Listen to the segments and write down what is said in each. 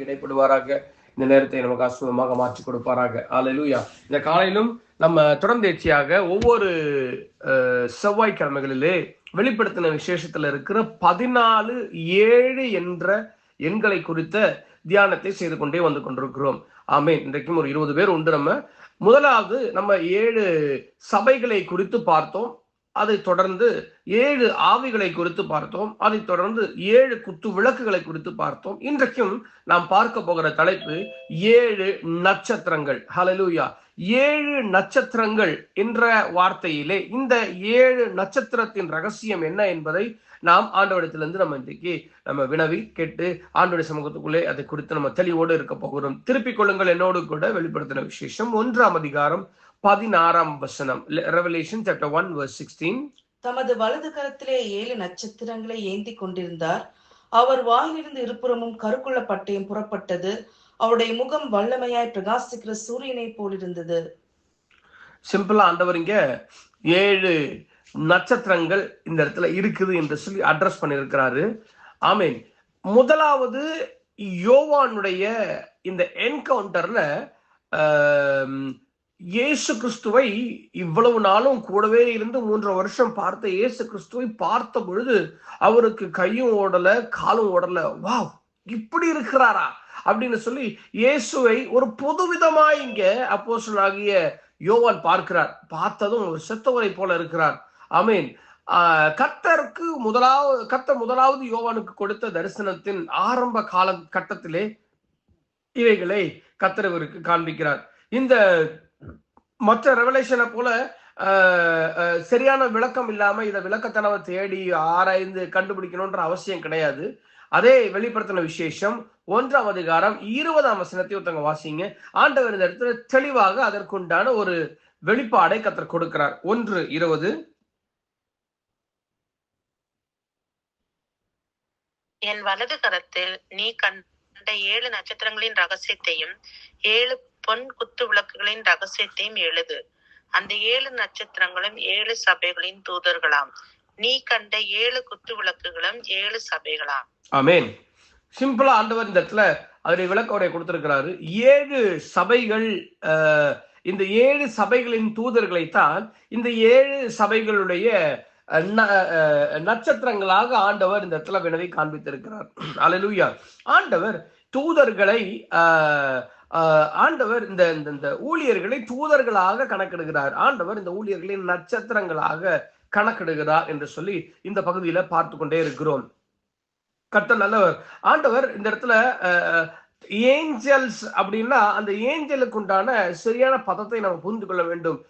இடைப்படுவாராக. இந்த நேரத்தை நமக்கு அசுவமாக மாற்றி கொடுப்பாராக. அல்லேலூயா. இந்த காலையிலும் நம்ம தொடர்ந்தேர்ச்சியாக ஒவ்வொரு செவ்வாய்க்கிழமைகளிலே வெளிப்படுத்தின விசேஷத்துல இருக்கிற 14:7 என்ற எண்களை குறித்த தியானத்தை செய்து கொண்டே வந்து கொண்டிருக்கிறோம். ஆமேன். இன்றைக்கும் ஒரு 20 பேர் உண்டு. முதலாவது நம்ம 7 சபைகளை குறித்து பார்த்தோம். அதை தொடர்ந்து 7 ஆவிகளை குறித்து பார்த்தோம். அதை தொடர்ந்து 7 குத்து விளக்குகளை குறித்து பார்த்தோம். இன்றைக்கும் நாம் பார்க்க போகிற தலைப்பு 7 நட்சத்திரங்கள். ஹல்லேலூயா. 7 நட்சத்திரங்கள் என்ற வார்த்தையிலே இந்த 7 நட்சத்திரத்தின் ரகசியம் என்ன என்பதை நாம் ஆண்டவரிடத்திலிருந்து நம்ம இன்றைக்கு வினவி கேட்டு ஆண்டவருடைய சமூகத்துக்குள்ளே அதை குறித்து நம்ம தெளிவோடு இருக்க போகிறோம். திருப்பிக் கொள்ளுங்கள் என்னோடு கூட வெளிப்படுத்தின விசேஷம் 1ஆம் அதிகாரம் 16ஆம் வசனம். Revelation chapter 1 verse 16. தமது வலது கரத்திலே 7 நட்சத்திரங்களை ஏந்தி கொண்டிருந்தார். அவர் வாயிலிருந்து இருபுறமும் கருக்குள்ள பட்டயம் புறப்பட்டது. அவருடைய முகம் வல்லமையாய் பிரகாசிக்கிற சூரியனை போல் இருந்தது. சிம்பிளா ஆண்டவர் இங்க 7 நட்சத்திரங்கள் இந்த இடத்துல இருக்குது என்று சொல்லி அட்ரஸ் பண்ணியிருக்கிறாரு. ஆமீன். முதலாவது யோவானுடைய இந்த என்கவுண்டர்ல இயேசு கிறிஸ்துவை இவ்வளவு நாளும் கூடவே இருந்து 3 வருஷம் பார்த்த இயேசு கிறிஸ்துவை பார்த்த பொழுது அவருக்கு கையும் ஓடல காலும் ஓடல. வாவ், இப்படி இருக்கிறாரா அப்படின்னு சொல்லி இயேசுவை ஒரு பொதுவிதமா இங்க அப்போஸ்தலனாகிய யோவான் பார்க்கிறார். பார்த்ததும் ஒரு செத்தவரை போல இருக்கிறார். ஆமீன். கர்த்தர் முதலாவது யோவானுக்கு கொடுத்த தரிசனத்தின் ஆரம்ப கால கட்டத்திலே இவைகளை கர்த்தர் இவருக்கு காண்பிக்கிறார். இந்த மற்ற ரெவலேஷனை போல சரியான விளக்கம் இல்லாம இதை விளக்கத்தை நம்ம தேடி ஆராய்ந்து கண்டுபிடிக்கணும்ன்ற அவசியம் கிடையாது. அதே வெளிப்படுத்தின விசேஷம் 1ஆம் அதிகாரம் 20ஆம் வசனத்தை ஒருத்தங்க வாசிங்க. ஆண்டவர் இந்த இடத்துல தெளிவாக அதற்குண்டான ஒரு வெளிப்பாடை கர்த்தர் கொடுக்கிறார். 1:20. என் வலது கரத்தில் நீ கண்ட 7 நட்சத்திரங்களின் ரகசியத்தையும் 7 பொன் குத்து விளக்குகளின் ரகசியத்தையும் எழுது. அந்த 7 நட்சத்திரங்களும் 7 சபைகளின் தூதர்களாம். நீ கண்ட 7 குத்து விளக்குகளும் 7 சபைகளாம். ஆமென். சிம்பிளா ஆண்டவர் இந்த இடத்துல அதனுடைய விளக்கோரை கொடுத்திருக்கிறாரு. 7 சபைகள், இந்த 7 சபைகளின் தூதர்களைத்தான் இந்த 7 சபைகளுடைய நட்சத்திரங்களாக ஆண்டவர் இந்த இடத்துல வினவி காண்பித்திருக்கிறார். அல்லேலூயா. ஆண்டவர் தூதர்களை ஆண்டவர் இந்த ஊழியர்களை தூதர்களாக கணக்கிடுகிறார். ஆண்டவர் இந்த ஊழியர்களை நட்சத்திரங்களாக கணக்கிடுகிறார் என்று சொல்லி இந்த பகுதியில பார்த்து கொண்டே இருக்கிறோம். கர்த்தர் நல்லவர். ஆண்டவர் இந்த இடத்துல ஏஞ்சல்ஸ் அப்படின்னா அந்த ஏஞ்சலுக்கு உண்டான சரியான பதத்தை நம்ம புரிந்து கொள்ள வேண்டும்.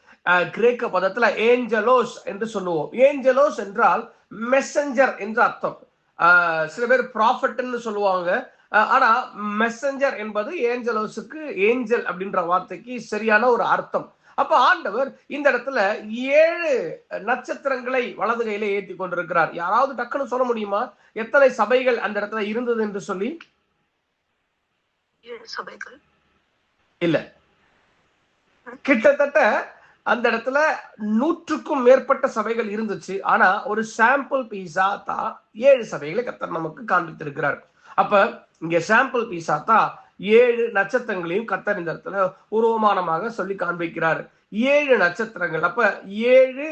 கிரேக்க பதத்துல ஏஞ்சலோஸ் என்று சொல்லுவோம். ஏஞ்சலோஸ் என்றால் மெசஞ்சர் என்று அர்த்தம். சில பேர் ப்ராஃபட்னு சொல்லுவாங்க. ஆனா மெசஞ்சர் என்பது ஏஞ்சலோஸுக்கு, ஏஞ்சல் அப்படின்ற வார்த்தைக்கு சரியான ஒரு அர்த்தம். அப்ப ஆண்டவர் இந்த இடத்துல 7 நட்சத்திரங்களை வலது கையில ஏற்றி கொண்டிருக்கிறார். யாராவது டக்குன்னு சொல்ல முடியுமா எத்தனை சபைகள் அந்த இடத்துல இருந்தது என்று சொல்லி? 7 சபைகள் இல்ல, கிட்டத்தட்ட அந்த இடத்துல 100க்கும் மேற்பட்ட சபைகள் இருந்துச்சு. ஆனா ஒரு சாம்பிள் பீஸா தான் 7 சபைகளை கர்த்தர் நமக்கு காண்பித்திருக்கிறார். அப்ப இங்க சாம்பிள் பீஸா தான் 7 நட்சத்திரங்களையும் கர்த்தர் இந்த இடத்துல உருவமானமாக சொல்லி காண்பிக்கிறார். 7 நட்சத்திரங்கள். அப்ப 7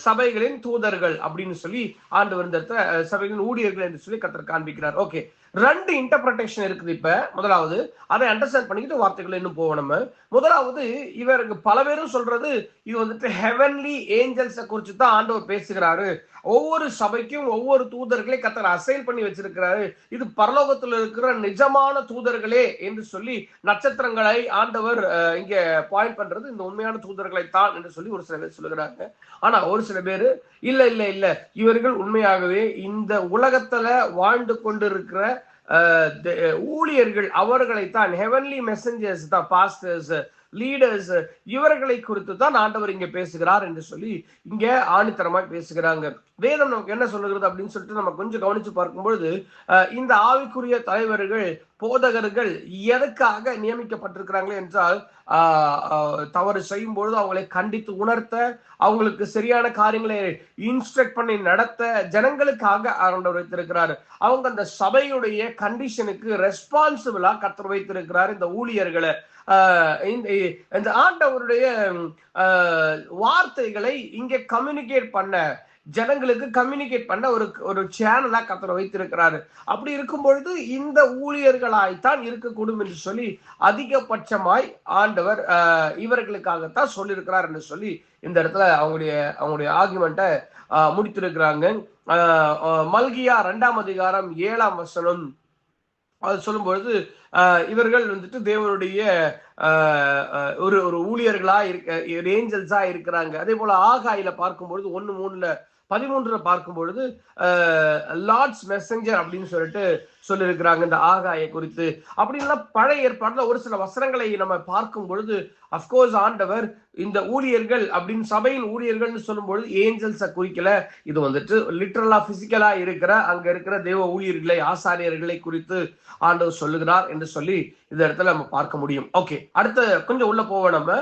சபைகளின் தூதர்கள் அப்படின்னு சொல்லி ஆண்டவர் இந்த இடத்துல சபைகளின் ஊழியர்கள் என்று சொல்லி கர்த்தர் காண்பிக்கிறார். ஓகே, 2 இன்டர்பிரேஷன் இருக்குது. இப்ப முதலாவது அதை அண்டர்ஸ்டாண்ட் பண்ணிக்கிட்டு வார்த்தைகள் இன்னும் போவோம். நம்ம முதலாவது இவருக்கு பல பேரும் சொல்றது இது வந்துட்டு ஹெவன்லி ஏஞ்சல்ஸை குறித்து தான் ஆண்டவர் பேசுகிறாரு. ஒவ்வொரு சபைக்கும் ஒவ்வொரு தூதர்களை கர்த்தர் அசைன் பண்ணி வச்சிருக்கிறாரு. இது பரலோகத்தில் இருக்கிற நிஜமான தூதர்களே என்று சொல்லி நட்சத்திரங்களை ஆண்டவர் இங்க பாயிண்ட் பண்றது இந்த உண்மையான தூதர்களை தான் என்று சொல்லி ஒரு சில பேர் சொல்லுகிறாங்க. ஆனா ஒரு சில பேரு இல்ல இல்ல இல்ல இவர்கள் உண்மையாகவே இந்த உலகத்துல வாழ்ந்து கொண்டிருக்கிற ஊழியர்கள், அவர்களைத்தான் ஹெவன்லி மெசஞ்சர்ஸ் தான், பாஸ்டர்ஸ், லீடர்ஸ், இவர்களை குறித்து தான் ஆண்டவர் இங்க பேசுகிறார் என்று சொல்லி இங்க ஆணித்தரமாய் பேசுகிறாங்க. வேதம் நமக்கு என்ன சொல்லுகிறது அப்படின்னு சொல்லிட்டு நம்ம கொஞ்சம் கவனிச்சு பார்க்கும்பொழுது, இந்த ஆவிக்குரிய தலைவர்கள், போதகர்கள் எதற்காக நியமிக்கப்பட்டிருக்கிறாங்களே என்றால், தவறு செய்யும் பொழுது அவங்களை கண்டித்து உணர்த்த, அவங்களுக்கு சரியான காரியங்களை இன்ஸ்ட்ரக்ட் பண்ணி நடத்த ஜனங்களுக்காக ஆண்டவர் வைத்திருக்கிறார். அவங்க அந்த சபையுடைய கண்டிஷனுக்கு ரெஸ்பான்சிபிளா கர்த்தர் வைத்திருக்கிறார் இந்த ஊழியர்களை. இந்த ஆண்டவருடைய வார்த்தைகளை இங்கே கம்யூனிகேட் பண்ண, ஜனங்களுக்கு கம்யூனிகேட் பண்ண ஒரு சேனலா கர்த்தர் வைத்திருக்கிறாரு. அப்படி இருக்கும் பொழுது இந்த ஊழியர்களாய்த்தான் இருக்கக்கூடும் என்று சொல்லி அதிகபட்சமாய் ஆண்டவர் இவர்களுக்காகத்தான் சொல்லியிருக்கிறார் என்று சொல்லி இந்த இடத்துல அவங்களுடைய ஆர்குமெண்ட்டை முடித்திருக்கிறாங்க. மல்கியா 2ஆம் அதிகாரம் 7ஆம் வசனம் அது சொல்லும்பொழுது, இவர்கள் வந்துட்டு தேவனுடைய ஒரு ஊழியர்களா ஏஞ்சல்ஸா இருக்கிறாங்க. அதே போல ஆகாயில பார்க்கும்பொழுது 1:13 பார்க்கும்பொழுது லார்ட்ஸ் மெசஞ்சர் அப்படின்னு சொல்லிட்டு சொல்லியிருக்கிறாங்க இந்த ஆகாயை குறித்து. அப்படின்னா பழைய ஏற்பாடுல ஒரு சில வசனங்களை நம்ம பார்க்கும் பொழுது அப்கோர்ஸ் ஆண்டவர் இந்த ஊழியர்கள் அப்படின்னு சபையின் ஊழியர்கள்னு சொல்லும்பொழுது ஏஞ்சல்ஸை குறிக்கல. இது வந்துட்டு லிட்டரலா பிசிக்கலா அங்க இருக்கிற தேவ ஊழியர்களை, ஆசாரியர்களை குறித்து ஆண்டவர் சொல்லுகிறார் என்று சொல்லி இந்த இடத்துல நம்ம பார்க்க முடியும். ஓகே, அடுத்த கொஞ்சம் உள்ள போவோம். நம்ம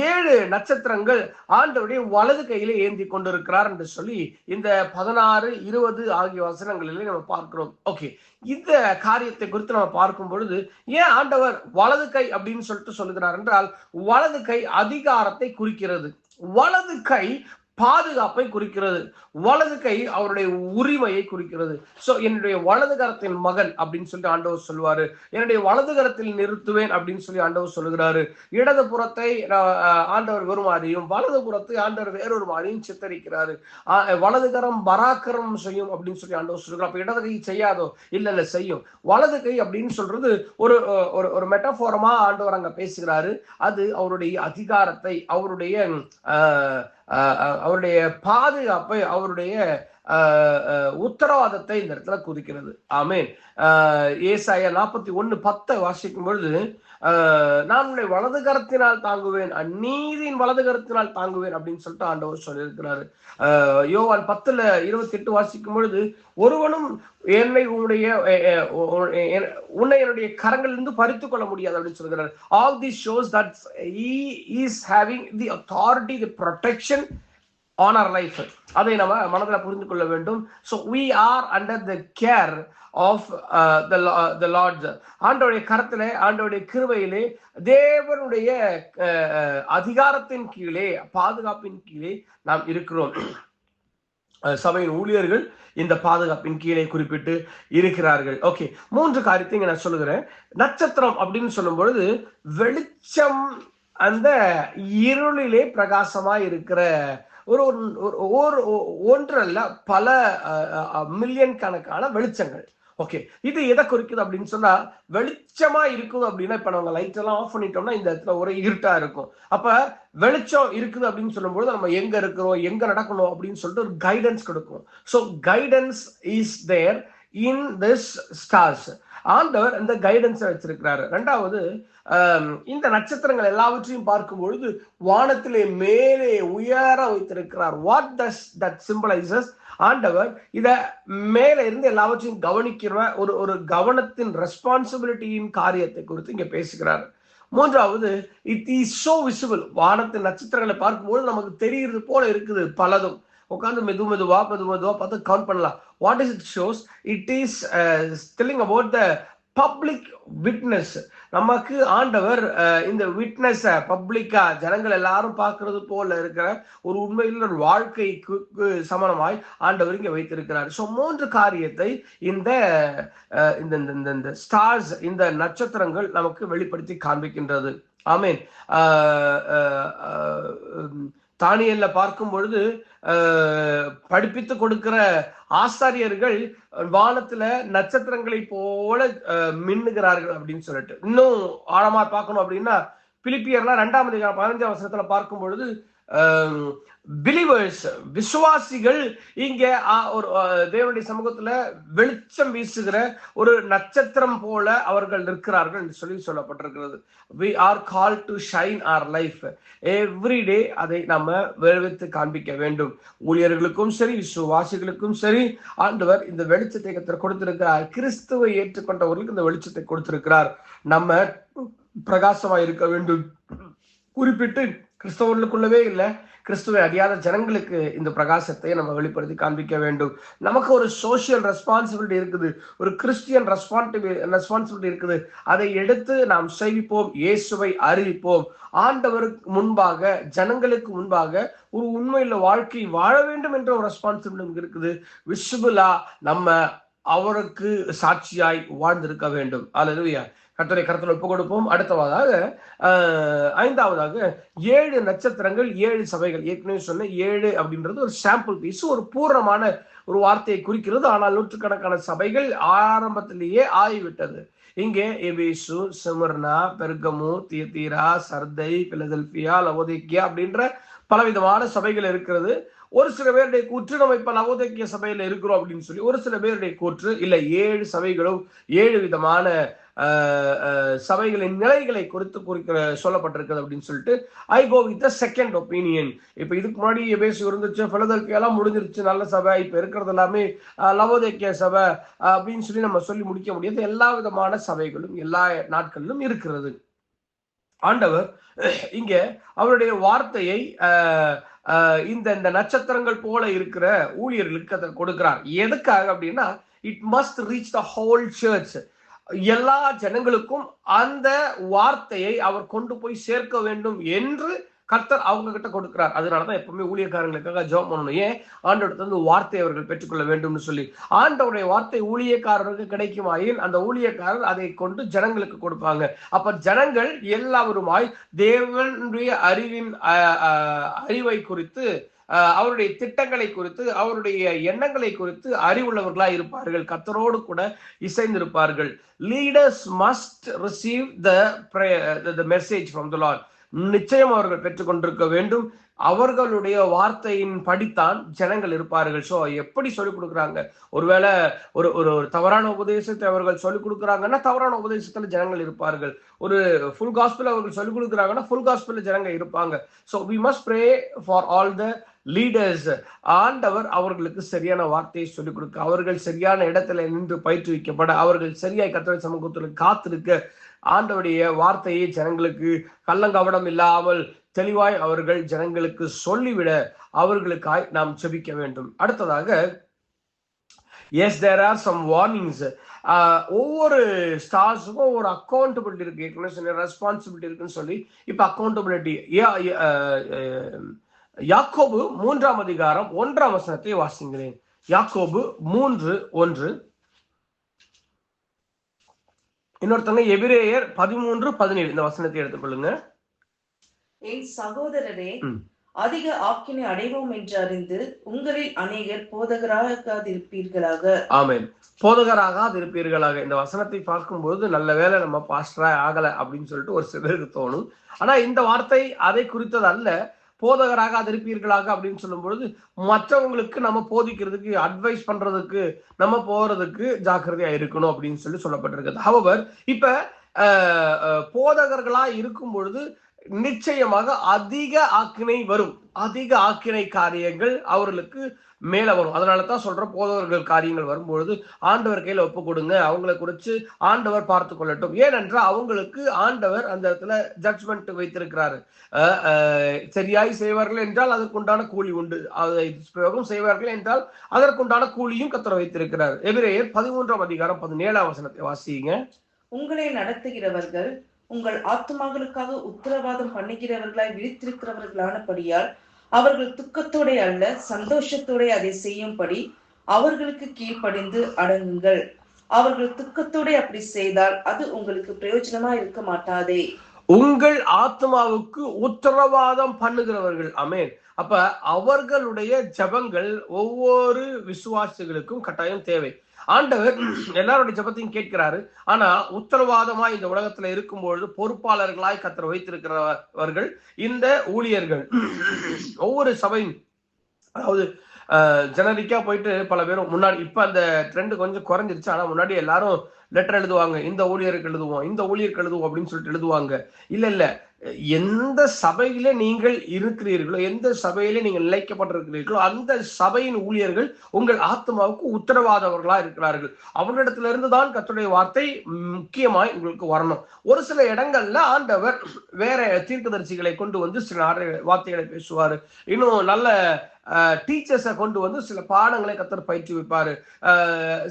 7 நட்சத்திரங்கள் ஆண்டவருடைய வலது கையிலே ஏந்தி கொண்டிருக்கிறார் என்று சொல்லி இந்த 16, 20 ஆகிய வசனங்களிலே நம்ம பார்க்கிறோம். ஓகே, இந்த காரியத்தை குறித்து நம்ம பார்க்கும் பொழுது ஏன் ஆண்டவர் வலது கை அப்படின்னு சொல்லிட்டு சொல்லுகிறார் என்றால், வலது கை அதிகாரத்தை குறிக்கிறது, வலது கை பாதுகாப்பை குறிக்கிறது, வலது கை அவருடைய உரிமையை குறிக்கிறது. சோ என்னுடைய வலது கரத்தின் மகன் அப்படின்னு சொல்லி ஆண்டவர் சொல்லுவாரு, என்னுடைய வலது கரத்தில் நிறுத்துவேன் அப்படின்னு சொல்லி ஆண்டவர் சொல்லுகிறாரு. இடது புறத்தை ஆண்டவர் ஒரு மாதிரியும், வலது புறத்தை ஆண்டவர் வேறொரு மாதிரியும் சித்தரிக்கிறாரு. வலது கரம் பராக்கிரமம் செய்யும் அப்படின்னு சொல்லி ஆண்டவர் சொல்லுகிறார். அப்ப இடது கை செய்யாதோ? இல்ல செய்யும். வலது கை அப்படின்னு சொல்றது ஒரு மெட்டாஃபோரமா ஆண்டவர் அங்க பேசுகிறாரு. அது அவருடைய அதிகாரத்தை, அவருடைய பாதுகாப்பை, அவருடைய உத்தரவாதத்தை இந்த இடத்துல குறிக்கிறது. ஆமேன். ஏசாயா 41:10 வாசிக்கும் பொழுது, நான் உன்னை வலது கரத்தினால் தாங்குவேன், நீதியின் வலது கரத்தினால் தாங்குவேன் அப்படின்னு சொல்லிட்டு ஆண்டவர் சொல்லியிருக்கிறாரு. யோவான் 10:28 வாசிக்கும் பொழுது, ஒருவனும் உன்னை என்னுடைய கரங்களிலிருந்து பறித்துக் கொள்ள முடியாது அப்படின்னு சொல்கிறார். All this shows that he is having the authority, the protection on our life. அதை நம்ம மனதில் புரிந்து கொள்ள வேண்டும். So we are under the care of the Lord. ஆண்டவருடைய கரத்திலே, ஆண்டவருடைய கிருபையிலே, தேவனுடைய அதிகாரத்தின் கீழே, பாதுகாப்பின் கீழே நாம் இருக்கிறோம். சபையின் ஊழியர்கள் இந்த பாதுகாப்பின் கீழே குறிப்பிட்டு இருக்கிறார்கள். ஓகே, 3 காரியத்தை இங்க நான் சொல்லுகிறேன். நட்சத்திரம் அப்படின்னு சொல்லும் பொழுது வெளிச்சம், அந்த இருளிலே பிரகாசமாய் இருக்கிற ஒன்றல்ல பல மில்லியன் கணக்கான வெளிச்சங்கள். ஓகே, இது எதை குறிக்குது அப்படின்னு சொன்னா, வெளிச்சமா இருக்குது அப்படின்னா, இப்ப நம்ம லைட் எல்லாம் ஆஃப் பண்ணிட்டோம்னா இந்த இடத்துல ஒரு இருட்டா இருக்கும். அப்ப வெளிச்சம் இருக்குது அப்படின்னு சொல்லும்போது நம்ம எங்க இருக்கிறோம், எங்க நடக்கணும் அப்படின்னு சொல்லிட்டு ஒரு கைடன்ஸ் கொடுக்கும். So guidance is there in this stars. ஆண்டவர் இந்த கைடன்ஸை வச்சிருக்கிறாரு. 2வது, இந்த நட்சத்திரங்கள் எல்லாவற்றையும் பார்க்கும் பொழுது வானத்திலே மேலே உயர வைத்திருக்கிறார். What does that symbolises? ஆண்டவர் இத மேல இருந்து எல்லாவற்றையும் கவனிக்கிற ஒரு கவனத்தின் ரெஸ்பான்சிபிலிட்டியின் காரியத்தை குறித்து இங்க பேசுகிறார். 3வது, இட் இஸ் சோ விசிபிள். வானத்தின் நட்சத்திரங்களை பார்க்கும்போது நமக்கு தெரிகிறது போல இருக்குது பலதும். உட்காந்து மெதுவா பார்த்து கவுண்ட் பண்ணலாம். What is it shows? It is telling about the public witness. நமக்கு ஆண்டவர் இந்த விட்னஸ் பப்ளிக்கா ஜனங்கள் எல்லாரும் பார்க்கறது போல இருக்கிற ஒரு உண்மையில் ஒரு வாழ்க்கைக்கு சமணமாய் ஆண்டவர் இங்க வைத்திருக்கிறார். ஸோ 3 காரியத்தை இந்த ஸ்டார்ஸ், இந்த நட்சத்திரங்கள் நமக்கு வெளிப்படுத்தி காண்பிக்கின்றது. ஆமீன். தானியேல்ல பார்க்கும் பொழுது படிப்பித்து கொடுக்கிற ஆசாரியர்கள் வானத்துல நட்சத்திரங்களை போல மின்னுகிறார்கள் அப்படின்னு சொல்லிட்டு, இன்னும் ஆழமா பார்க்கணும் அப்படின்னா பிலிப்பியர்லாம் 2ஆம் அதிகாரம் 15ஆம் வசனத்துல பார்க்கும் பொழுது பிலிவர்ஸ், விசுவாசிகள் இங்கே ஒரு தேவனுடைய சமூகத்துல வெளிச்சம் வீசுகிற ஒரு நட்சத்திரம் போல அவர்கள் இருக்கிறார்கள் என்று சொல்லப்பட்டிருக்கிறது. we are called to shine our life every day. அதை நம்ம வெளிவித்து காண்பிக்க வேண்டும். ஊழியர்களுக்கும் சரி, விசுவாசிகளுக்கும் சரி, ஆண்டவர் இந்த வெளிச்சத்தை கொடுத்திருக்கிறார். கிறிஸ்துவை ஏற்றுக்கொண்டவர்களுக்கு இந்த வெளிச்சத்தை கொடுத்திருக்கிறார். நம்ம பிரகாசமா இருக்க வேண்டும். குறிப்பிட்டு கிறிஸ்தவர்களுக்குள்ளவே இல்லை, கிறிஸ்துவை அறியாத ஜனங்களுக்கு இந்த பிரகாசத்தை நம்ம வெளிப்படுத்தி காண்பிக்க வேண்டும். நமக்கு ஒரு சோசியல் ரெஸ்பான்சிபிலிட்டி இருக்குது, ஒரு கிறிஸ்டியன் ரெஸ்பான்சிபிலிட்டி இருக்குது. அதை எடுத்து நாம் செய்விப்போம், இயேசுவை அறிவிப்போம். ஆண்டவருக்கு முன்பாக, ஜனங்களுக்கு முன்பாக ஒரு உண்மையுள்ள வாழ்க்கை வாழ வேண்டும் என்ற ஒரு ரெஸ்பான்சிபிலிட்டி இருக்குது. விசிபிளா நம்ம அவருக்கு சாட்சியாய் வாழ்ந்திருக்க வேண்டும். அல்லேலூயா. கர்த்தரை கருத்தில் ஒப்பு கொடுப்போம். அடுத்ததாக 5வதாக 7 நட்சத்திரங்கள் 7 சபைகள். ஏற்கனவே சொன்ன 7 அப்படின்றது ஒரு சாம்பிள் பீஸ், ஒரு பூர்ணமான ஒரு வார்த்தையை குறிக்கிறது. ஆனால் நூற்றுக்கணக்கான சபைகள் ஆரம்பத்திலேயே ஆகிவிட்டது. இங்கே எபேசு, சிமிர்னா, பெர்கமு, தியத்தீரா, சர்தை, பிலதெல்பியா, லவோதிக்கியா அப்படின்ற பலவிதமான சபைகள் இருக்கிறது. ஒரு சில பேருடைய கூற்று நம்ம இப்ப லவோதிக்கிய சபையில இருக்கிறோம் அப்படின்னு சொல்லி, ஒரு சில பேருடைய கூற்று இல்ல 7 சபைகளும் 7 விதமான சபைகளின் நிலைகளை குறித்து சொல்லப்பட்டிருக்கிறது அப்படின்னு சொல்லிட்டு I go with the second opinion. இப்ப இதுக்கு முன்னாடி எபேசு இருந்துச்சு, பிலதெல்பியா எல்லாம் முடிஞ்சிருச்சு, நல்ல சபை. இப்ப இருக்கிறது எல்லாமே லவோதிக்கிய சபை அப்படின்னு சொல்லி நம்ம சொல்லி முடிக்க முடியாது. எல்லா விதமான சபைகளும் எல்லா நாட்களிலும் இருக்கிறது. ஆண்டவர் இங்க அவருடைய வார்த்தையை இந்த நட்சத்திரங்கள் போல இருக்கிற ஊழியர்களுக்கு அதை கொடுக்கிறார். எதுக்காக அப்படின்னா, it must reach the whole church. எல்லா ஜனங்களுக்கும் அந்த வார்த்தையை அவர் கொண்டு போய் சேர்க்க வேண்டும் என்று கர்த்தர் அவங்க கிட்ட கொடுக்கிறார். அதனாலதான் எப்பவுமே ஊழியக்காரங்களுக்காக ஜெபம் பண்ணணும். ஏன்? ஆண்டவரிடத்துல வார்த்தை அவர்கள் பெற்றுக்கொள்ள வேண்டும்னு சொல்லி. ஆண்டவருடைய வார்த்தை ஊழியக்காரருக்கு கிடைக்குமாயின் அந்த ஊழியக்காரர் அதை கொண்டு ஜனங்களுக்கு கொடுப்பாங்க. அப்ப ஜனங்கள் எல்லாருமாய் தேவனுடைய அறிவை குறித்து, அவருடைய திட்டங்களை குறித்து, அவருடைய எண்ணங்களை குறித்து அறிவுள்ளவர்களா இருப்பார்கள். கர்த்தரோடு கூட இசைந்திருப்பார்கள். Leaders must receive the message from the Lord. நிச்சயம் அவர்கள் பெற்றுக்கொண்டிருக்க வேண்டும். அவர்களுடைய வார்த்தையின் படித்தான் ஜனங்கள் இருப்பார்கள். சோ எப்படி சொல்லிக் கொடுக்குறாங்க? ஒருவேளை ஒரு தவறான உபதேசத்தை அவர்கள் சொல்லிக் கொடுக்குறாங்கன்னா தவறான உபதேசத்துல ஜனங்கள் இருப்பார்கள். ஒரு ஃபுல் காஸ்பல் அவர்கள் சொல்லிக் கொடுக்குறாங்கன்னா ஃபுல் காஸ்பல்ல ஜனங்க இருப்பாங்க. So we must pray for all the leaders. ஆண்டவர் அவர்களுக்கு சரியான வார்த்தையை சொல்லிக் கொடுக்க, அவர்கள் சரியான இடத்துல நின்று பயிற்றுவிக்கப்பட, அவர்கள் சரியாய் கர்த்தருடைய சமூகத்துல காத்திருக்க, ஆண்டவருடைய வார்த்தையை ஜனங்களுக்கு கள்ளங்கபடம் இல்லாமல் தெளிவாய் அவர்கள் ஜனங்களுக்கு சொல்லிவிட அவர்களுக்காய் நாம் ஜெபிக்க வேண்டும். அடுத்ததாக yes there are some warnings. ஒவ்வொரு ஸ்டார்ஸுக்கும் ஒரு அக்கௌண்டபிலிட்டி இருக்கு, ரெஸ்பான்சிபிலிட்டி இருக்குன்னு சொல்லி இப்ப அக்கௌண்டபிலிட்டி. யாக்கோபு 3ஆம் அதிகாரம் 1ஆம் வசனத்தை வாசிக்கிறேன். யாக்கோபு 3:1. இன்னொருத்தங்க எபிரேயர் 13:17 இந்த வசனத்தை எடுத்துக்கொள்ளுங்க. என் சகோதரரே, அதிக ஆக்கினை அடைவோம் என்று அறிந்து உங்களில் அநேகர் போதகராகாதிருப்பீர்களாக. ஆமென். போதகராகாதிருப்பீர்களாக. இந்த வசனத்தை பார்க்கும்போது நல்ல வேளை நம்ம பாஸ்டரா ஆகல அப்படின்னு சொல்லிட்டு ஒரு சிலருக்கு தோணும். ஆனா இந்த வார்த்தை அதை குறித்தது அல்ல. போதகராகாதிருப்பீர்களாக அப்படின்னு சொல்லும் பொழுது மற்றவங்களுக்கு நம்ம போதிக்கிறதுக்கு, அட்வைஸ் பண்றதுக்கு, நம்ம போறதுக்கு ஜாக்கிரதையா இருக்கணும் அப்படின்னு சொல்லி சொல்லப்பட்டிருக்கிறது. ஹவவர் இப்ப போதகர்களா இருக்கும் பொழுது நிச்சயமாக அதிக ஆக்கினை வரும். அதிக ஆக்கினை காரியங்கள் அவர்களுக்கு மேல வரும். அதனாலதான் சொல்ற, போதவர்கள் காரியங்கள் வரும்பொழுது ஆண்டவர் கையில ஒப்பு கொடுங்க, அவங்களை குறிச்சு ஆண்டவர் பார்த்து கொள்ளட்டும். ஏனென்றால் அவங்களுக்கு ஆண்டவர் அந்த இடத்துல ஜட்ஜ்மெண்ட் வைத்திருக்கிறாரு. சரியாய் செய்வார்கள் என்றால் அதற்குண்டான கூலி உண்டு, அதை செய்வார்கள் என்றால் அதற்குண்டான கூலியும் கர்த்தர் வைத்திருக்கிறார். எபிரேயர் 13ஆம் அதிகாரம் 17ஆம் வசனத்தை வாசிங்க. உங்களை நடத்துகிறவர்கள் உங்கள் ஆத்துமாக்களுக்காக உத்தரவாதம் பண்ணுகிறவர்களாய் விழித்திருக்கிறவர்களானபடியால் அவர்கள் துக்கத்தோட அல்ல சந்தோஷத்தோட அதை செய்யும்படி அவர்களுக்கு கீழ்ப்படிந்து அடங்குங்கள். அவர்கள் துக்கத்தோட அப்படி செய்தால் அது உங்களுக்கு பிரயோஜனமா இருக்க மாட்டாதே. உங்கள் ஆத்மாவுக்கு உத்தரவாதம் பண்ணுகிறவர்கள். ஆமென். அப்ப அவர்களுடைய ஜெபங்கள் ஒவ்வொரு விசுவாசிகளுக்கும் கட்டாயம் தேவை. ஆண்டவர் எல்லாருடைய ஜெபத்தையும் கேட்கிறாரு. ஆனா உத்தரவாதமா இந்த உலகத்துல இருக்கும்பொழுது பொறுப்பாளர்களாய் கர்த்தர் வைத்திருக்கிறவர்கள் இந்த ஊழியர்கள். ஒவ்வொரு சபையும், அதாவது ஜெனரிக்கா போயிட்டு பல பேரும் முன்னாடி, இப்ப அந்த ட்ரெண்ட் கொஞ்சம் குறைஞ்சிருச்சு. ஆனா முன்னாடி எல்லாரும் லெட்டர் எழுதுவாங்க, இந்த ஊழியருக்கு எழுதுவோம், இந்த ஊழியருக்கு எழுதுவோம் அப்படின்னு சொல்லிட்டு எழுதுவாங்க. இல்ல இல்ல, எந்த சபையில நீங்கள் இருக்கிறீர்களோ, எந்த சபையில நீங்கள் நிலைக்கப்பட்டிருக்கிறீர்களோ, அந்த சபையின் ஊழியர்கள் உங்கள் ஆத்மாவுக்கு உத்தரவாதவர்களா இருக்கிறார்கள். அவர்களிடத்துல இருந்துதான் கர்த்தருடைய வார்த்தை முக்கியமாய் உங்களுக்கு வரணும். ஒரு சில இடங்கள்ல ஆண்டவர் வேற தீர்க்கதரிசிகளை கொண்டு வந்து சில வார்த்தைகளை பேசுவாரு. இன்னும் நல்ல டீச்சர்ஸை கொண்டு வந்து சில பாடங்களை கர்த்தர் பயிற்றுவிப்பாரு.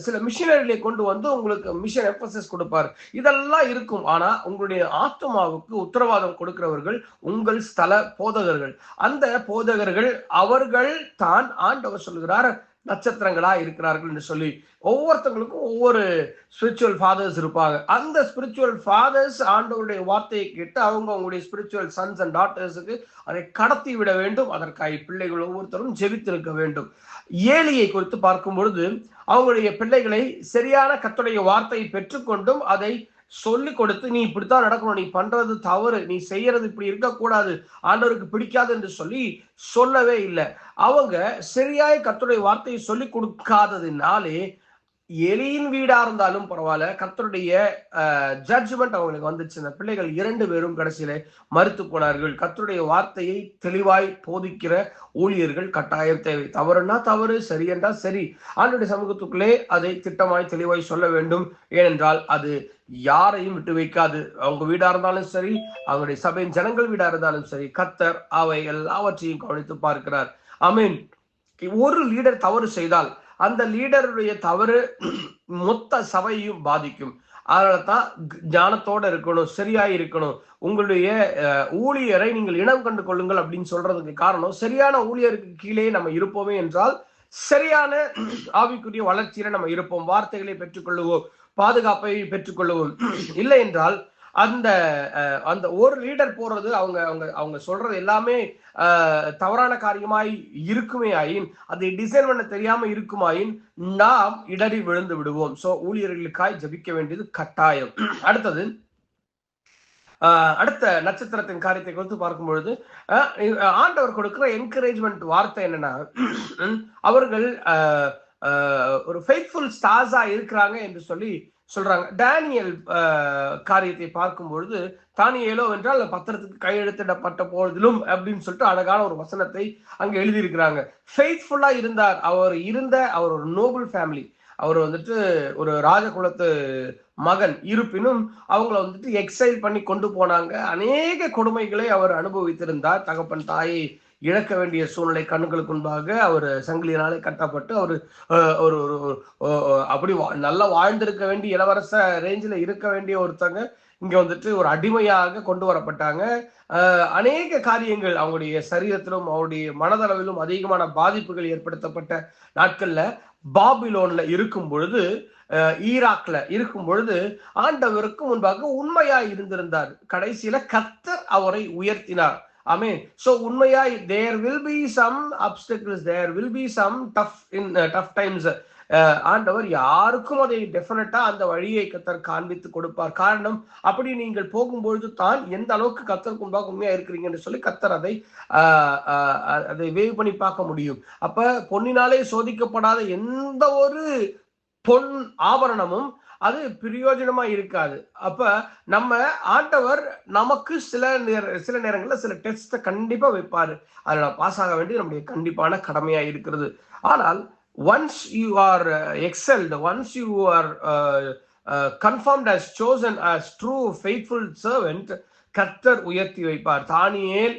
சில மிஷனரிகளை கொண்டு வந்து உங்களுக்கு மிஷன் எம்பசிஸ் கொடுப்பாரு. இதெல்லாம் இருக்கும். ஆனா உங்களுடைய ஆத்மாவுக்கு உத்தரவாதம் கொடுக்கிறவர்கள் உங்கள் ஸ்தல போதகர்கள். அந்த போதகர்கள் அவர்கள் தான் ஆண்டவர் சொல்கிறார் நட்சத்திரங்களா இருக்கிறார்கள் என்று சொல்லி. ஒவ்வொருத்தங்களுக்கும் ஒவ்வொரு ஸ்பிரிச்சுவல் ஃபாதர்ஸ் இருப்பாங்க. அந்த ஸ்பிரிச்சுவல் ஃபாதர்ஸ் ஆண்டவருடைய வார்த்தையை கேட்டு அவங்க அவங்களுடைய ஸ்பிரிச்சுவல் சன்ஸ் அண்ட் டாட்டர்ஸுக்கு அதை கடத்தி விட வேண்டும். அதற்காக பிள்ளைகள் ஒவ்வொருத்தரும் ஜெபித்திருக்க வேண்டும். ஏலியை குறித்து பார்க்கும் பொழுது அவங்களுடைய பிள்ளைகளை சரியான கர்த்தருடைய வார்த்தையை பெற்றுக்கொண்டும் அதை சொல்லி கொடுத்து, நீ இப்படித்தான் நடக்கணும், நீ பண்றது தவறு, நீ செய்யறது இப்படி இருக்கக்கூடாது, ஆண்டவருக்கு பிடிக்காது என்று சொல்லவே இல்லை. அவங்க சரியாய் கர்த்தருடைய வார்த்தையை சொல்லி கொடுக்காததுனாலே எலியின் வீடா இருந்தாலும் பரவாயில்ல, கர்த்தருடைய ஜட்ஜ்மெண்ட் அவங்களுக்கு வந்துச்சு. அந்த பிள்ளைகள் 2 பேரும் கடைசியில மறுத்து போனார்கள். கர்த்தருடைய வார்த்தையை தெளிவாய் போதிக்கிற ஊழியர்கள் கட்டாயம் தேவை. தவறுனா தவறு, சரி என்றால் சரி, ஆண்டவருடைய சமூகத்துக்குள்ளே அதை திட்டமாய் தெளிவாய் சொல்ல வேண்டும். ஏனென்றால் அது யாரையும் விட்டு வைக்காது. அவங்க வீடா இருந்தாலும் சரி, அவங்களுடைய சபையின் ஜனங்கள் வீடா இருந்தாலும் சரி, கர்த்தர் அவை எல்லாவற்றையும் கவனித்து பார்க்கிறார். ஆமென். ஒரு லீடர் தவறு செய்தால் அந்த லீடருடைய தவறு மொத்த சபையும் பாதிக்கும். அதனாலதான் ஞானத்தோட இருக்கணும், சரியா இருக்கணும். உங்களுடைய ஊழியரை நீங்கள் இனம் கண்டு கொள்ளுங்கள் அப்படின்னு சொல்றதுக்கு காரணம், சரியான ஊழியருக்கு கீழே நம்ம இருப்போமே என்றால் சரியான ஆவிக்குரிய வளர்ச்சியில நம்ம இருப்போம், வார்த்தைகளை பெற்றுக்கொள்ளுவோம், பாதுகாப்பை பெற்றுக்கொள்ளுவோம். இல்லை என்றால் அந்த அந்த ஒரு லீடர் போறது, அவங்க அவங்க அவங்க சொல்றது எல்லாமே தவறான காரியமாய் இருக்குமே ஆயின், அதை டிசைன் பண்ண தெரியாம இருக்குமாயின் நாம் இடறி விழுந்து விடுவோம். சோ ஊழியர்களுக்காய் ஜபிக்க வேண்டியது கட்டாயம். அடுத்தது, அடுத்த நட்சத்திரத்தின் காரியத்தை குறித்து பார்க்கும் பொழுது ஆண்டவர் கொடுக்கிற என்கரேஜ்மெண்ட் வார்த்தை என்னன்னா, அவர்கள் ஒரு ஃபெய்த்ஃபுல் ஸ்டார்ஸா இருக்கிறாங்க என்று சொல்லி சொல்றாங்க. டேனியல் காரியத்தை பார்க்கும் பொழுது, தானியேலோ என்றால் பத்திரத்துக்கு கையெழுத்திடப்பட்ட போதிலும் அப்படின்னு சொல்லிட்டு அழகான ஒரு வசனத்தை அங்க எழுதியிருக்கிறாங்க. ஃபெய்த்ஃபுல்லா இருந்தார். அவர் ஒரு நோபல் ஃபேமிலி, அவர் வந்துட்டு ஒரு ராஜகுலத்து மகன். இருப்பினும் அவங்கள வந்துட்டு எக்ஸைல் பண்ணி கொண்டு போனாங்க. அநேக கொடுமைகளை அவர் அனுபவித்திருந்தார். தகப்பன் தாயை இழக்க வேண்டிய சூழ்நிலை கண்களுக்கு முன்பாக அவர் சங்கிலியினாலே கட்டப்பட்டு அவர் ஒரு அப்படி நல்லா வாழ்ந்திருக்க வேண்டிய இளவரச ரேஞ்சில் இருக்க வேண்டிய ஒருத்தங்க இங்க வந்துட்டு ஒரு அடிமையாக கொண்டு வரப்பட்டாங்க. அநேக காரியங்கள் அவங்களுடைய சரீரத்திலும் அவருடைய மனதளவிலும் அதிகமான பாதிப்புகள் ஏற்படுத்தப்பட்ட நாட்கள்ல பாபிலோன்ல இருக்கும் பொழுது, ஈராக்ல இருக்கும் பொழுது ஆண்டவருக்கு முன்பாக உண்மையாய் இருந்திருந்தார். கடைசியில கர்த்தர் அவரை உயர்த்தினார். Amen. So உண்மையாய் there will be some obstacles, there will be some tough times. ஆண்டவர் யாருக்கும் அதை டெஃபினட்டா அந்த வழியை கர்த்தர் காண்பித்து கொடுப்பார். காரணம், அப்படி நீங்கள் போகும்பொழுது தான் எந்த அளவுக்கு கர்த்தருக்கு முன்பாக உண்மையா இருக்கிறீங்க என்று சொல்லி கர்த்தர் அதை வேவ் பண்ணி பார்க்க முடியும். அப்ப பொன்னினாலே சோதிக்கப்படாத எந்த ஒரு பொன் ஆபரணமும் அது பிரயோஜனமா இருக்காது. அப்ப நம்ம ஆண்டவர் நமக்கு சில நேரங்கள்ல சில டெஸ்ட கண்டிப்பா வைப்பாரு. அதுல பாஸ் ஆக வேண்டியது நம்முடைய கண்டிப்பான கடமையா இருக்கிறது. ஆனால் once you are excelled, once you are confirmed as chosen as true faithful servant, கர்த்தர் உயர்த்தி வைப்பார். தானியேல்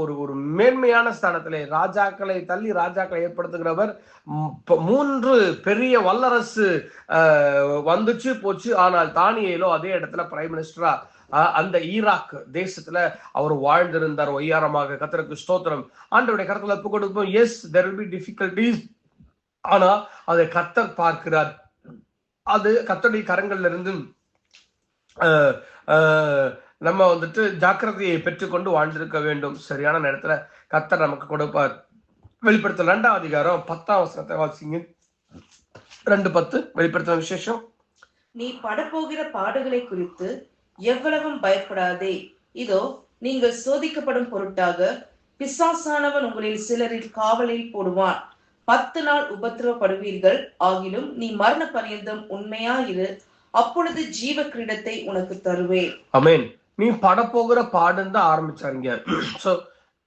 ஒரு மேன்மையான ஸ்தானத்திலே ராஜாக்களை தள்ளி ராஜாக்களை ஏற்படுத்துகிறவர். 3 பெரிய வல்லரசு வந்துச்சு போச்சு. ஆனால் தானியேலோ அதே இடத்துல பிரைம் மினிஸ்டரா அந்த ஈராக் தேசத்துல அவர் வாழ்ந்திருந்தார். ஒய்யாரமாக. கர்த்தருக்கு ஸ்தோத்திரம். ஆண்டவருடைய கருத்துல ஒப்பு கொடுப்போம். Yes, there will be difficulties. ஆனா அதை கர்த்தர் பார்க்கிறார். அது கர்த்தருடைய கரங்கள்ல இருந்து நம்ம வந்துட்டு ஜாக்கிரதையை பெற்றுக்கொண்டு வாழ்ந்திருக்க வேண்டும். சரியான நேரத்துல கர்த்தர் நமக்கு கொடுப்பார். வெளிப்படுத்தல் 2ஆம் அதிகாரம் 10ஆம் வசனத்தை வாசிங்க. 2:10 வெளிப்படுத்தல் விசேஷம். நீ படப்போகிற பாடுகளை குறித்து எவ்வளவும் பயப்படாதே. இதோ நீங்கள் சோதிக்கப்படும் பொருட்டாக பிசாசானவன் உங்களில் சிலரில் காவலில் போடுவான். 10 நாள் உபத்திரவப்படுவீர்கள். ஆகிலும் நீ மரண பரியந்தம் உண்மையாயிரு, அப்பொழுது ஜீவ கிரீடத்தை உனக்கு தருவேன். ஆமென். நீ படப்போகிற பாடுன்னு தான் ஆரம்பிச்சாருங்க. சோ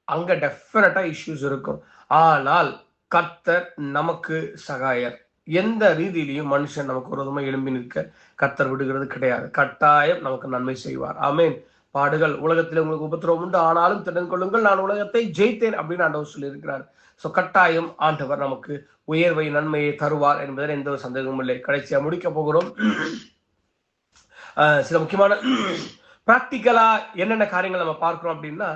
அங்க டெஃபினட்டா இஷ்யூஸ் இருக்கும். ஆனால் கர்த்தர் நமக்கு சகாயர். எந்த ரீதியிலையும் மனுஷன் நமக்கு விரோதமா எழும்பி நிற்க கர்த்தர் விடுகிறது கிடையாது. கட்டாயம் நமக்கு நன்மை செய்வார். ஆமென். பாடுகள் உலகத்தில் உங்களுக்கு உபத்திரவம் உண்டு, ஆனாலும் திடன் கொள்ளுங்கள், நான் உலகத்தை ஜெயித்தேன் அப்படின்னு ஆண்டவர் சொல்லி இருக்கிறார். சோ கட்டாயம் ஆண்டவர் நமக்கு உயர்வை நன்மையை தருவார் என்பதில் எந்த ஒரு சந்தேகமும் இல்லை. கடைசியா முடிக்க போகிறோம். சில முக்கியமான பிராக்டிக்கலா என்னென்ன காரியங்கள் நம்ம பார்க்கிறோம் அப்படின்னா,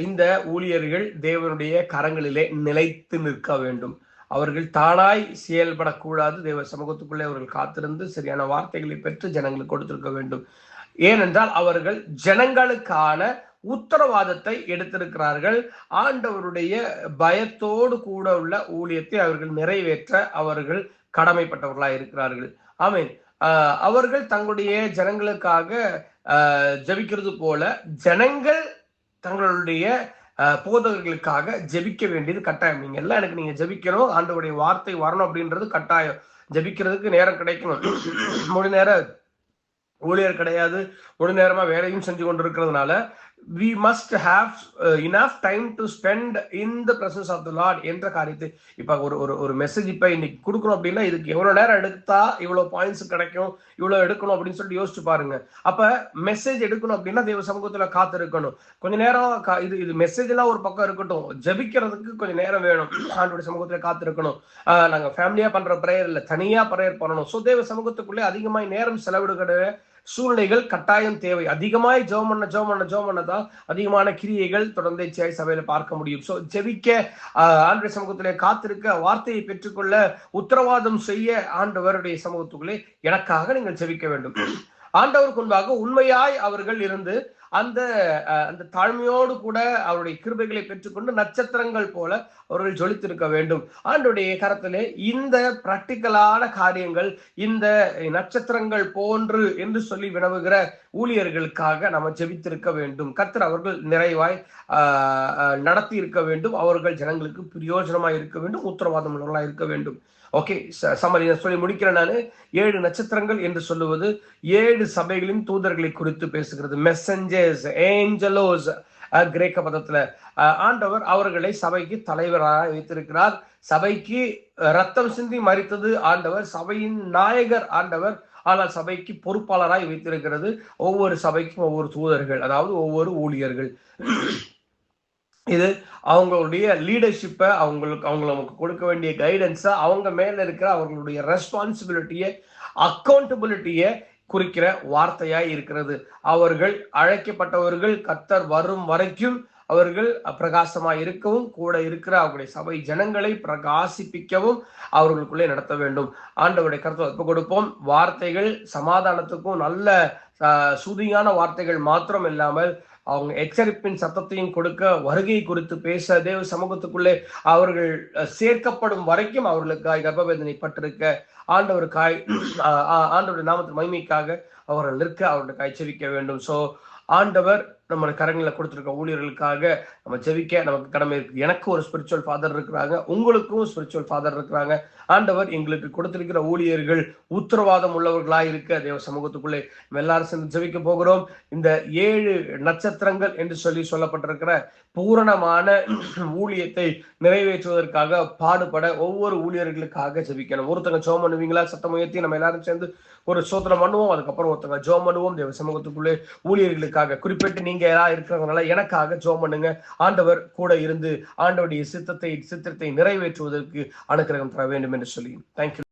இந்த ஊழியர்கள் தேவனுடைய கரங்களிலே நிலைத்து நிற்க வேண்டும். அவர்கள் தானாய் செயல்படக்கூடாது. தேவ சமூகத்துக்குள்ளே அவர்கள் காத்திருந்து சரியான வார்த்தைகளை பெற்று ஜனங்களுக்கு கொடுத்திருக்க வேண்டும். ஏனென்றால் அவர்கள் ஜனங்களுக்கான உத்தரவாதத்தை எடுத்திருக்கிறார்கள். ஆண்டவருடைய பயத்தோடு கூட உள்ள ஊழியத்தை அவர்கள் நிறைவேற்ற அவர்கள் கடமைப்பட்டவர்களாய் இருக்கிறார்கள். ஆமென். அவர்கள் தங்களுடைய ஜனங்களுக்காக ஜெபிக்கிறது போல ஜனங்கள் தங்களுடைய போதகர்களுக்காக ஜெபிக்க வேண்டியது கட்டாயம். நீங்க எல்லாம் எனக்கு நீங்க ஜெபிக்கணும், ஆண்டவருடைய வார்த்தை வரணும் அப்படின்றது கட்டாயம். ஜெபிக்கிறதுக்கு நேரம் கிடைக்கணும். முழு நேர ஊழியர் கிடையாது, முழு நேரமா வேலையும் செஞ்சு கொண்டிருக்கிறதுனால we must have enough time to spend in the presence of the Lord என்ற காரியத்தை இப்ப ஒரு மெசேஜ் இப்ப இன்னைக்கு கொடுக்கணும் அப்படின்னா இதுக்கு எவ்வளவு நேரம் எடுத்தா இவ்வளவு பாயிண்ட்ஸ் கிடைக்கும், இவ்வளவு எடுக்கணும் அப்படின்னு சொல்லிட்டு யோசிச்சு பாருங்க. அப்ப மெசேஜ் எடுக்கணும் அப்படின்னா தேவ சமூகத்துல காத்து இருக்கணும். கொஞ்ச நேரம் இது மெசேஜ் எல்லாம் ஒரு பக்கம் இருக்கட்டும், ஜெபிக்கிறதுக்கு கொஞ்சம் நேரம் வேணும். ஆண்டவருடைய சமூகத்துல காத்து இருக்கணும். நாங்க ஃபேமிலியா பண்ற பிரேயர் இல்ல, தனியா பிரேயர் பண்ணணும். சோ தேவ சமூகத்துக்குள்ளே அதிகமாய் நேரம் செலவிடுகிற சூழ்நிலைகள் கட்டாயம் தேவை. அதிகமாய் ஜெபம் பண்ணதான் அதிகமான கிரியைகள் தொடர்ந்து சபையில பார்க்க முடியும். சோ ஜெபிக்க, ஆண்டவருடைய சமூகத்திலே காத்திருக்க, வார்த்தையை பெற்றுக்கொள்ள, உத்தரவாதம் செய்ய ஆண்டவருடைய சமூகத்துக்குள்ளே எனக்காக நீங்கள் ஜெபிக்க வேண்டும். ஆண்டவருக்கு முன்பாக உண்மையாய் அவர்கள் இருந்து அந்த தாழ்மையோடு கூட அவருடைய கிருபைகளை பெற்றுக்கொண்டு நட்சத்திரங்கள் போல அவர்கள் ஜொலித்திருக்க வேண்டும். ஆண்டவருடைய கரத்திலே இந்த பிராக்டிக்கலான காரியங்கள், இந்த நட்சத்திரங்கள் போன்று என்று சொல்லி வினவுகிற ஊழியர்களுக்காக நம்ம ஜெபித்திருக்க வேண்டும். கர்த்தர் அவர்கள் நிறைவாய் நடத்தி இருக்க வேண்டும். அவர்கள் ஜனங்களுக்கு பிரயோஜனமாய் இருக்க வேண்டும், உத்தரவாதம் உள்ளவர்களாய் இருக்க வேண்டும். ஓகே, சம்மரி சொல்லி முடிக்கிறேன். நான் 7 நட்சத்திரங்கள் என்று சொல்லுவது 7 சபைகளின் தூதர்களை குறித்து பேசுகிறது. மெசஞ்சர்ஸ், ஏஞ்சலோஸ் கிரேக்க பதத்துல. ஆண்டவர் அவர்களை சபைக்கு தலைவராக வைத்திருக்கிறார். சபைக்கு ரத்தம் சிந்தி மரித்தது ஆண்டவர், சபையின் நாயகர் ஆண்டவர். ஆனால் சபைக்கு பொறுப்பாளராய் வைத்திருக்கிறது ஒவ்வொரு சபைக்கும் ஒவ்வொரு தூதர்கள், அதாவது ஒவ்வொரு ஊழியர்கள். இது அவங்களுடைய லீடர்ஷிப்பை, அவங்களுக்கு கொடுக்க வேண்டிய கைடன்ஸை, அவங்க மேல இருக்கிற அவர்களுடைய ரெஸ்பான்சிபிலிட்டியை, அக்கௌண்டபிலிட்டியை குறிக்கிற வார்த்தையாய் இருக்கிறது. அவர்கள் அழைக்கப்பட்டவர்கள் கர்த்தர் வரும் வரைக்கும் அவர்கள் பிரகாசமாய் இருக்கவும், கூட இருக்கிற அவர்களுடைய சபை ஜனங்களை பிரகாசிப்பிக்கவும் அவர்களுக்குள்ளே நடத்த வேண்டும். ஆண்டவருடைய கருத்தை ஒப்பு கொடுப்போம். வார்த்தைகள் சமாதானத்துக்கும் நல்ல சுதியான வார்த்தைகள் மாத்திரம் இல்லாமல் அவங்க எச்சரிப்பின் சத்தத்தையும் கொடுக்க, வருகை குறித்து பேச, தேவ சமூகத்துக்குள்ளே அவர்கள் சேர்க்கப்படும் வரைக்கும் அவர்களுக்காய் கர்ப்பவேதனை பட்டிருக்க, ஆண்டவருக்காய் ஆண்டவருடைய நாமத்தின் மகிமைக்காக அவர்கள் நிற்க, அவர்களுக்காய் ஜெபிக்க வேண்டும். சோ ஆண்டவர் நம்ம கரங்களை கொடுத்திருக்க ஊழியர்களுக்காக நம்ம ஜெபிக்க நமக்கு கடமை இருக்கு. எனக்கு ஒரு ஸ்பிரிச்சுவல் ஃபாதர் இருக்கிறாங்க, உங்களுக்கும் ஸ்பிரிச்சுவல் ஃபாதர் இருக்கிறாங்க. ஆண்டவர் எங்களுக்கு கொடுத்திருக்கிற ஊழியர்கள் உத்தரவாதம் உள்ளவர்களாய் இருக்க தேவ சமூகத்துக்குள்ளே நம்ம எல்லாரும் சேர்ந்து ஜெபிக்க போகிறோம். இந்த 7 நட்சத்திரங்கள் என்று சொல்லப்பட்டிருக்கிற பூரணமான ஊழியத்தை நிறைவேற்றுவதற்காக பாடுபட ஒவ்வொரு ஊழியர்களுக்காக ஜெபிக்கணும். ஒருத்தங்க ஜெபம் பண்ணுவீங்களா? சத்தம் உயர்த்தி நம்ம எல்லாரும் சேர்ந்து ஒரு சோதனை பண்ணுவோம். அதுக்கப்புறம் ஒருத்தங்க ஜெபம் பண்ணுவோம். தேவ சமூகத்துக்குள்ளே ஊழியர்களுக்காக குறிப்பிட்டு நீங்க யாரா இருக்கிறதுனால எனக்காக ஜெபம் பண்ணுங்க. ஆண்டவர் கூட இருந்து ஆண்டவருடைய சித்தத்தை நிறைவேற்றுவதற்கு அனுக்கிரகம் தர வேண்டும் என்று சொல்லி தேங்க்யூ.